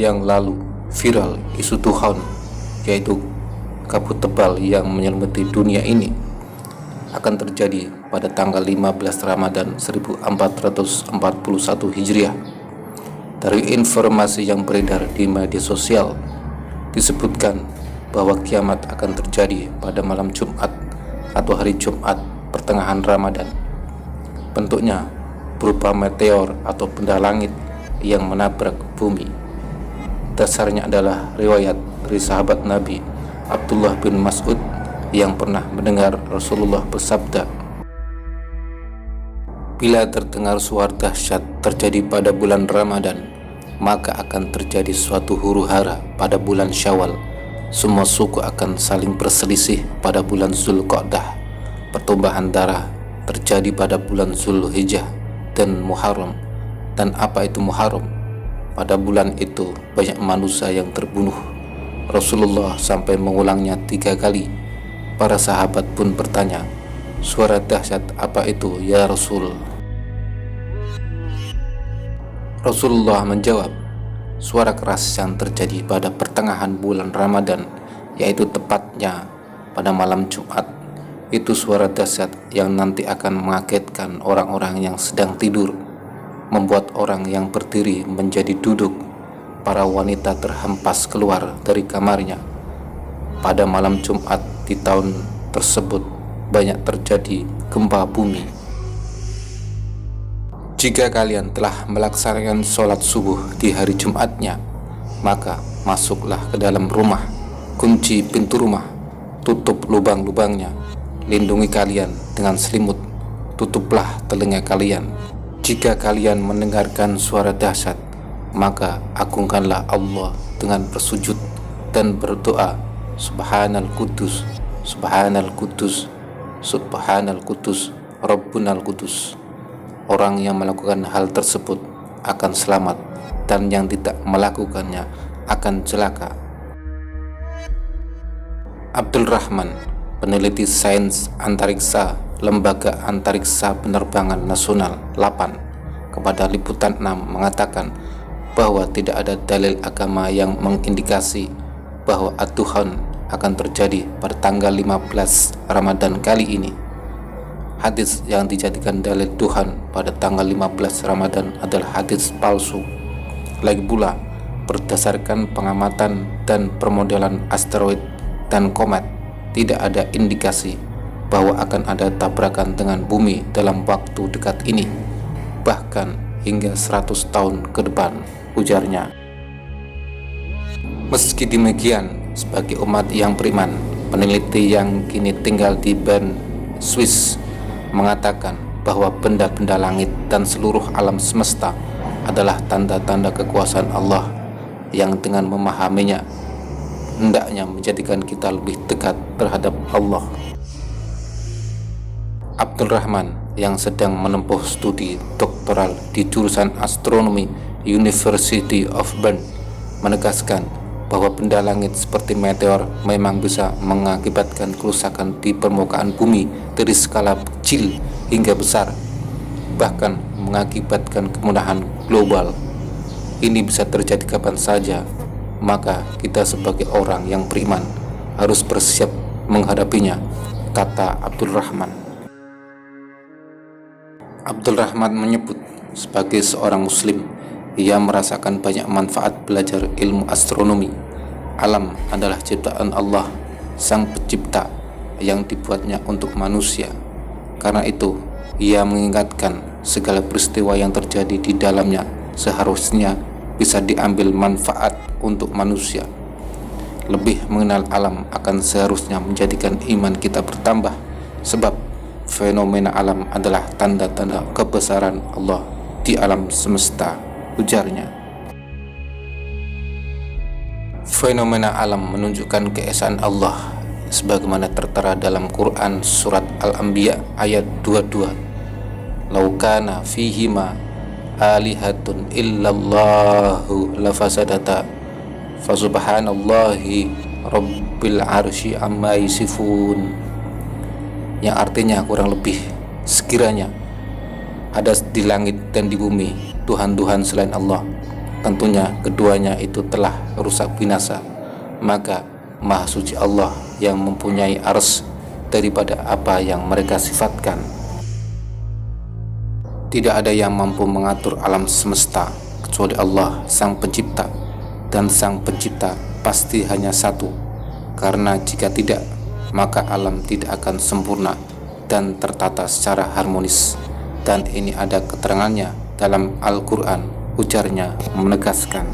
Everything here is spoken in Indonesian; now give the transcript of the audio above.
hari yang lalu viral isu Tuhan, yaitu kabut tebal yang menyelimuti dunia ini akan terjadi pada tanggal 15 Ramadan 1441 Hijriah. Dari informasi yang beredar di media sosial disebutkan bahwa kiamat akan terjadi pada malam Jumat atau hari Jumat pertengahan Ramadan. Bentuknya berupa meteor atau benda langit yang menabrak bumi. Dasarnya adalah riwayat dari sahabat Nabi Abdullah bin Mas'ud yang pernah mendengar Rasulullah bersabda, "Bila terdengar suara dahsyat terjadi pada bulan Ramadan, maka akan terjadi suatu huru-hara pada bulan Syawal. Semua suku akan saling berselisih pada bulan Zulqa'dah. Pertumbuhan darah terjadi pada bulan Zulhijjah dan Muharram. Dan apa itu Muharram? Pada bulan itu banyak manusia yang terbunuh." Rasulullah sampai mengulangnya 3 kali. Para sahabat pun bertanya, "Suara dahsyat apa itu ya Rasul?" Rasulullah menjawab, "Suara keras yang terjadi pada pertengahan bulan Ramadan, yaitu tepatnya pada malam Jumat. Itu suara dahsyat yang nanti akan mengagetkan orang-orang yang sedang tidur, membuat orang yang berdiri menjadi duduk, para wanita terhempas keluar dari kamarnya. Pada malam Jumat di tahun tersebut banyak terjadi gempa bumi. Jika kalian telah melaksanakan sholat subuh di hari Jumatnya, maka masuklah ke dalam rumah, kunci pintu rumah, tutup lubang-lubangnya, lindungi kalian dengan selimut, tutuplah telinga kalian. Jika kalian mendengarkan suara dahsyat, maka agungkanlah Allah dengan bersujud dan berdoa, Subhanal Qudus, Subhanal Qudus, Subhanal Qudus, Rabbunal Qudus. Orang yang melakukan hal tersebut akan selamat, dan yang tidak melakukannya akan celaka." Abdul Rahman, peneliti sains antariksa Lembaga Antariksa Penerbangan Nasional 8, kepada Liputan 6 mengatakan bahwa tidak ada dalil agama yang mengindikasi bahwa Tuhan akan terjadi pada tanggal 15 Ramadan kali ini. Hadis yang dijadikan dalil Tuhan pada tanggal 15 Ramadan adalah hadis palsu. Lagi pula, berdasarkan pengamatan dan permodelan asteroid dan komet, tidak ada indikasi bahwa akan ada tabrakan dengan bumi dalam waktu dekat ini, bahkan hingga 100 tahun ke depan, ujarnya. Meski demikian, sebagai umat yang beriman, peneliti yang kini tinggal di Bern, Swiss, mengatakan bahwa benda-benda langit dan seluruh alam semesta adalah tanda-tanda kekuasaan Allah yang dengan memahaminya hendaknya menjadikan kita lebih dekat terhadap Allah. Abdul Rahman yang sedang menempuh studi doktoral di jurusan astronomi University of Bern menegaskan bahwa benda langit seperti meteor memang bisa mengakibatkan kerusakan di permukaan bumi dari skala kecil hingga besar, bahkan mengakibatkan kemudahan global. Ini bisa terjadi kapan saja, maka kita sebagai orang yang beriman harus bersiap menghadapinya, kata Abdul Rahman. Abdul Rahman menyebut sebagai seorang muslim, ia merasakan banyak manfaat belajar ilmu astronomi. Alam adalah ciptaan Allah, Sang Pencipta, yang dibuatnya untuk manusia. Karena itu, ia mengingatkan segala peristiwa yang terjadi di dalamnya seharusnya bisa diambil manfaat untuk manusia. Lebih mengenal alam akan seharusnya menjadikan iman kita bertambah, sebab fenomena alam adalah tanda-tanda kebesaran Allah di alam semesta, ujarnya. Fenomena alam menunjukkan keesaan Allah sebagaimana tertera dalam Quran surat Al-Anbiya ayat 22. Laukana fihima alihatun illallahu lafasadata fasubhanallahi rabbil arsy amma yasifun, yang artinya kurang lebih, sekiranya ada di langit dan di bumi Tuhan-Tuhan selain Allah, tentunya keduanya itu telah rusak binasa. Maka Maha Suci Allah yang mempunyai arsy daripada apa yang mereka sifatkan. Tidak ada yang mampu mengatur alam semesta kecuali Allah Sang Pencipta, dan Sang Pencipta pasti hanya satu, karena jika tidak, maka alam tidak akan sempurna dan tertata secara harmonis. Dan ini ada keterangannya dalam Al-Quran, ujarnya menegaskan,